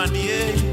Magari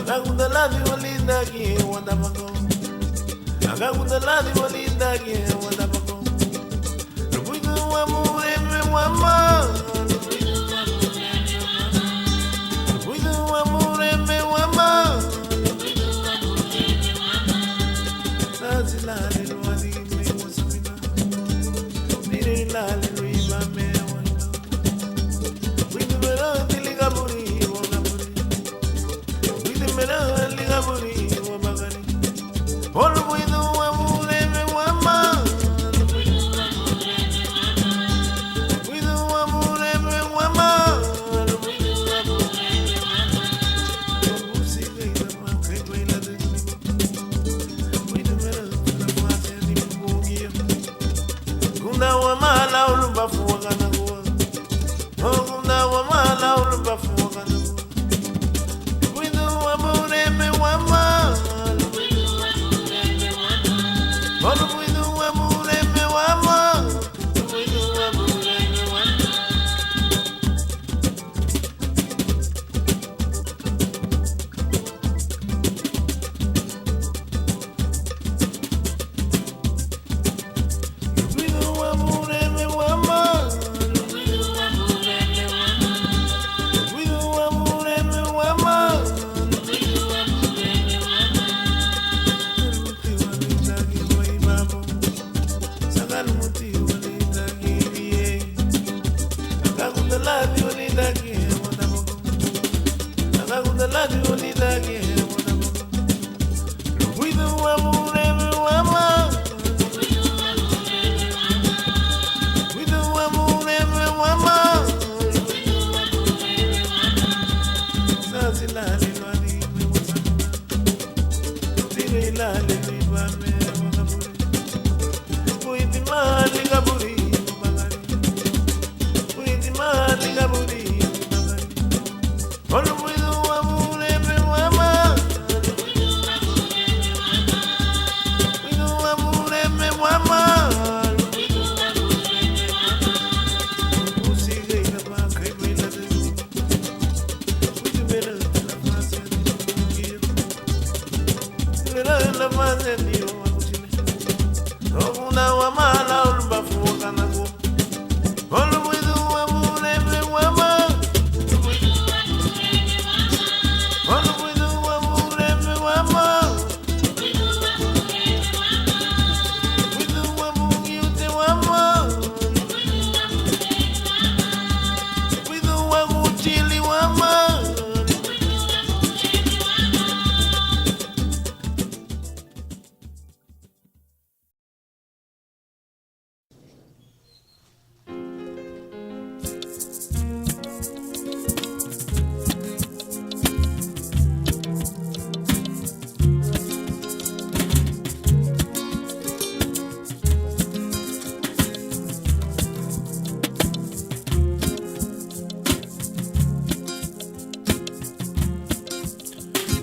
Akakudaladi walidagi wadabako. Akakudaladi walidagi wadabako. Rubuidu wa mureme wama. Rubuidu wa mureme wama. Nazilale luadi me wasabina. Nire lale luiba me wanda. Rubuidu mera diligaburi wagaburi. Rubuidu mera ligaburi wabagari. Rubuidu wa mureme wama. Rubuidu wa mureme wama. Gunda wa mala ulumba fuwa na gua. Oh gunda wa mala ulumba fuwa na gua. Rubuidu wa mureme wama. Oh rubuidu wa mureme wama. Rubuidu wa mureme wama. Rubuidu wa mureme wama. Rubuidu wa mureme wama. Rubuidu wa mureme wama. Rubuidu wa mureme wama. Muti walidagi waibabo. Sagal muti walidagi liye. Akakudaladi walidagi wadabako. Akakudaladi walidagi wadabako. Rubuidu wa mureme wama. Rubuidu wa mureme wama. Zazilale lwadi me wasabina. Tire ilale liba me wagaburi. Rubuidu mali gaburi wabagari. Rubuidu mali gaburi wabagari. Rubuidu wa mureme wama. Rubuidu wa mureme wama. Usige ilaba kaibela de. Rubuidu mera la fase de kiro. Mera la fase de wakutile. Rogunda wa mala ulumba fuwa na gua. Rubuidu wa mureme wama. Rubuidu wa mureme wama. Rubuidu wa mungiyute wama. Rubuidu wa kuchili wama.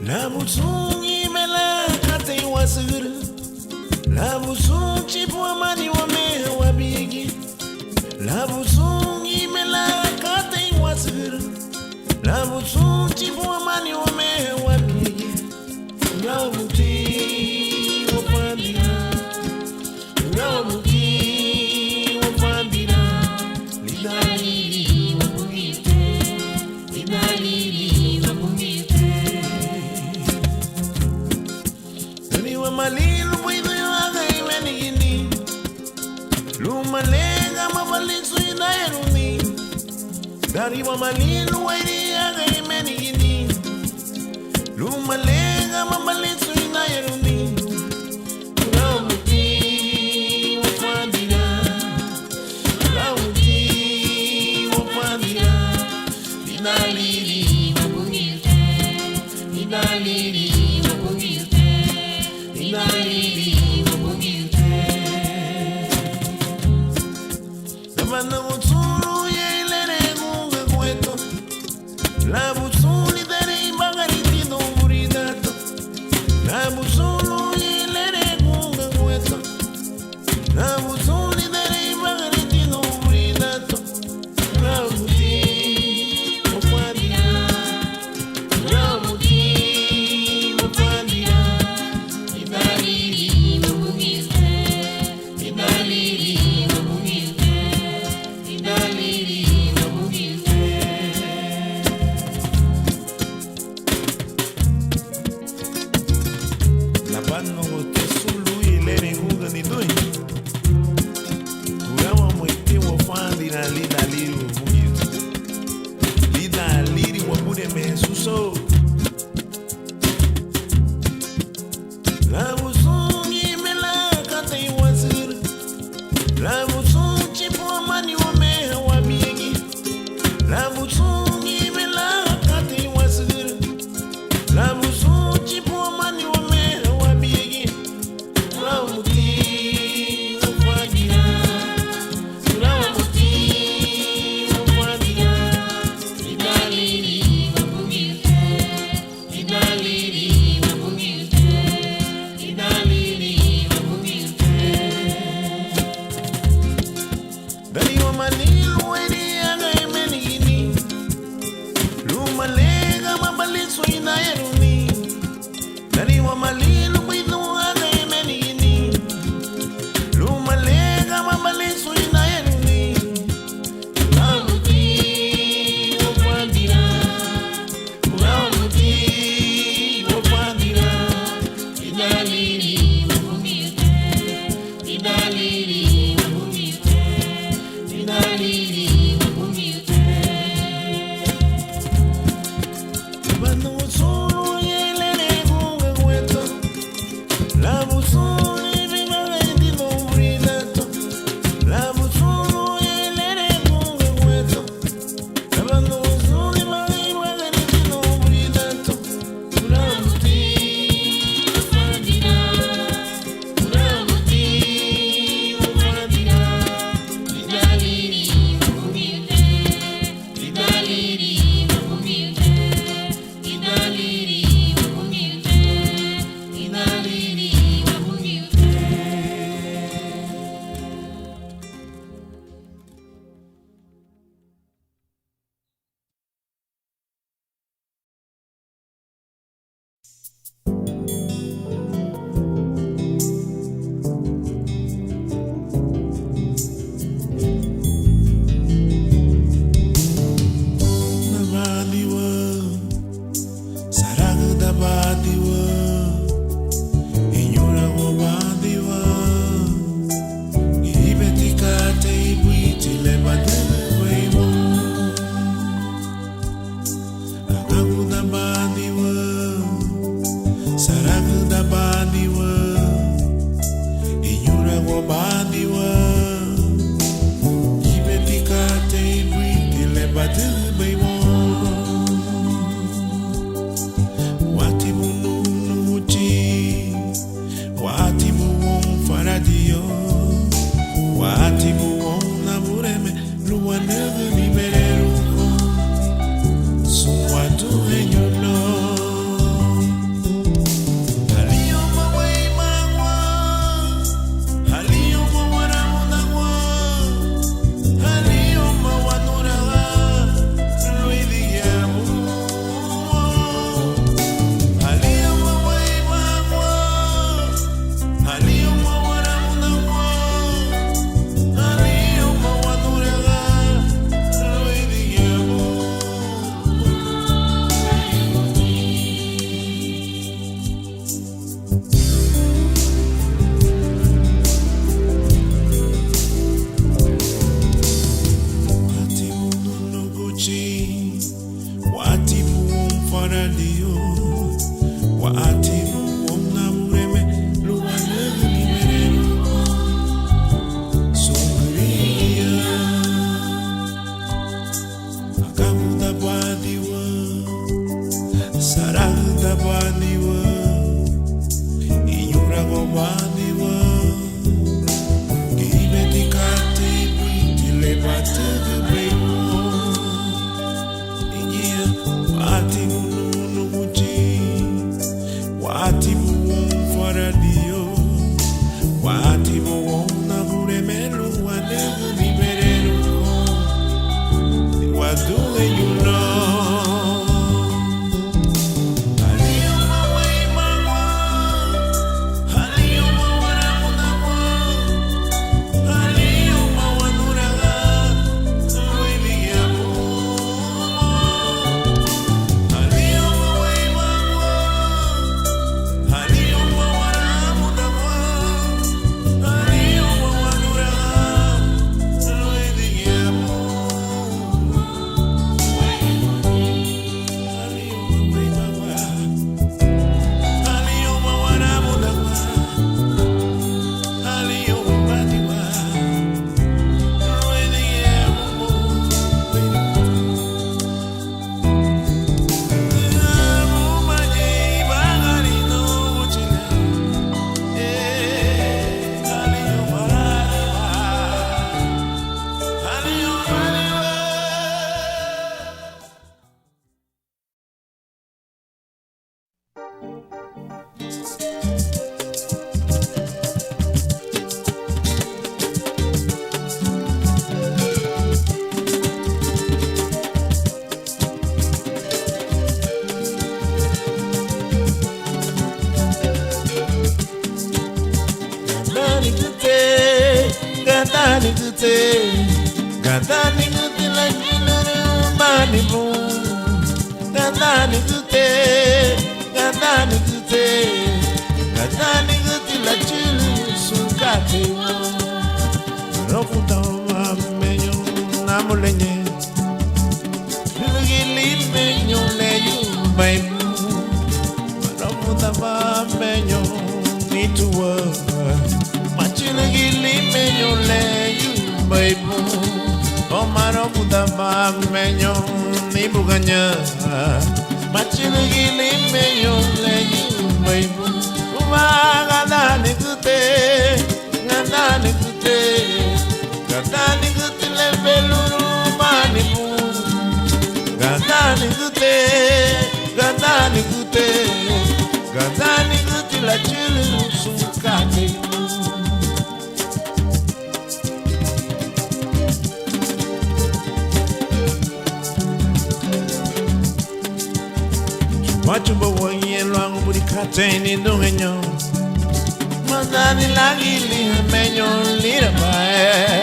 La busungi mela kate wasura. La busungi pwa mani wa me wa bigi. La busungi mela kate wasura. La busungi pwa mani wa me wa bigi. Ya muti wa pandira. Ya muti wa pandira. Lidali wa bugite. Lidali wa bugite. Wa malilu puidu yaga imeni gini. Lumalenga mabalitsu inayeruni. Dari wa malilu wairi yaga imeni gini. Lumalenga mabalitsu inayeruni. Ramuti wa pandira. Ramuti wa pandira. Dinaliri wa bugite. Dinaliri wa bugite. Dinaliri wa bugite. Namana mutsuru yeilere gunga kweto. La butsuni dere imbangari no muridato. La butsuru yeilere gunga kweto. La butsuni dere imbangari no muridato. Ramuti wa pandira. Ramuti badiwa, inyura go badiwa. Ibetika te ibuiti le badiwa imo. Akagu da badiwa, saragu da badiwa, inyura go badiwa. Ibetika te ibuiti le badiwa imo. Watimu na bureme luwa neve liberero suwatu enyulo haliyo mawai mangwa haliyo mawaramudangwa haliyo mawanuraga luidiyamu haliyo mawai mangwa haliyo Sarada baniwa, inyura go baniwa. Gibetika te ibuiti le bate de bemo. Inyia wati munu muji, wati muon faradio, wati muon na buremelu wanegu liberero. Wadu enyulo. Gadani guti la jinuru bani bu. Gadani guti la jilu sukate wo. Rofuta menyo namulenye. Gili menyo le yu baibu. Rofuta menyo nituwa. Machile gili menyo le yu baibu. Omaro putama menyo ni buganya machile gili menyo le yu baibu. Gada ni kute le beluru mani bu. Gada ni kute la chile sukate. Wachumba wangie luangu burikate ni dungenyo. Madani lagi liha menyo lira bae.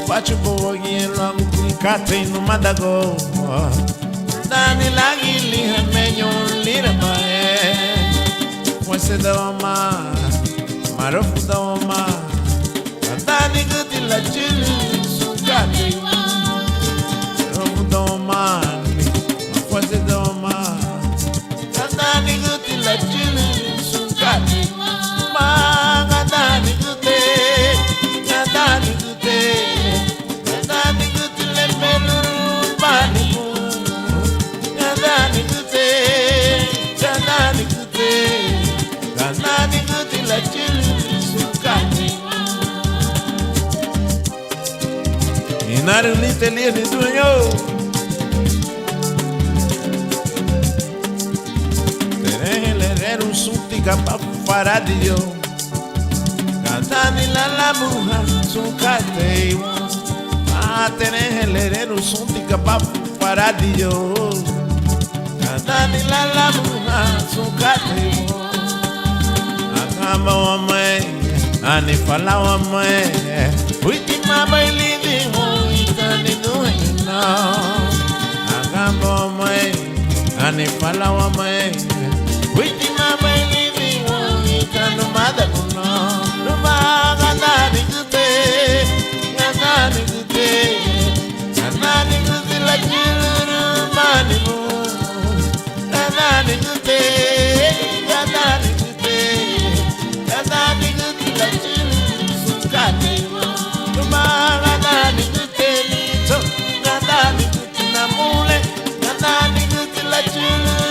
Wachumba wangie luangu burikate no madago. Madani lagi liha menyo lira bae. Mafose da oma, marofu da oma, Katani guti la chili sukati. Marofu da oma, mafose da oma, Katani guti la chili sukati. Ma katani guti, katani guti, katani guti le meluru paniku. Katani guti, katani guti, katani guti la chili sukati. Inaru ni telia ni dueño. Tener un sútica pa paradio. Cantani la bruja sucate. Ah, tener un sútica pa paradio. Cantani la bruja sucate. Akamba wa mwe, ani fala wa mwe. Wiki mama ilindi mo itani dueño. Akamba wa mwe, ani fala wa mwe. Wiki mama ilindi mo itani madakuno. Ruma ganani kute, ganani kute, ganani kute la chiluru mani mo. Ganani kute, ganani kute, ganani kute la chiluru sukati mo. Ruma ganani kute lito, ganani kute na mule, ganani kute la chiluru.